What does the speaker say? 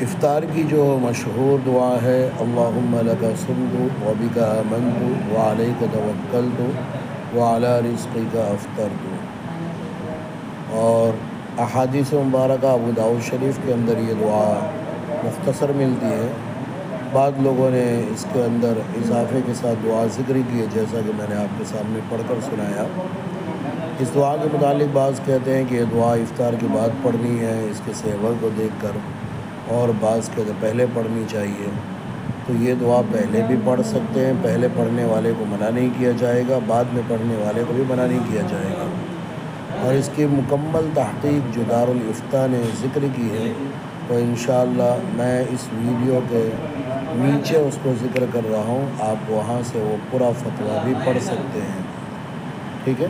افطار کی جو مشہور دعا ہے اللہم لک صمت و بک آمنت و علیک توکلت و علی رزقک افطرت، اور احادیث مبارکہ ابو داؤد شریف کے اندر یہ دعا مختصر ملتی ہے۔ بعض لوگوں نے اس کے اندر اضافے کے ساتھ دعا ذکر کی ہے، جیسا کہ میں نے آپ کے سامنے پڑھ کر سنایا۔ اس دعا کے متعلق بعض کہتے ہیں کہ یہ دعا افطار کے بعد پڑھنی ہے اس کے سیور کو دیکھ کر، اور بعض کہتے ہیں پہلے پڑھنی چاہیے۔ تو یہ دعا پہلے بھی پڑھ سکتے ہیں، پہلے پڑھنے والے کو منع نہیں کیا جائے گا، بعد میں پڑھنے والے کو بھی منع نہیں کیا جائے گا۔ اور اس کی مکمل تحقیق جو دارالافتاء نے ذکر کی ہے، تو انشاءاللہ میں اس ویڈیو کے نیچے اس کو ذکر کر رہا ہوں، آپ وہاں سے وہ پورا فتویٰ بھی پڑھ سکتے ہیں، ٹھیک ہے۔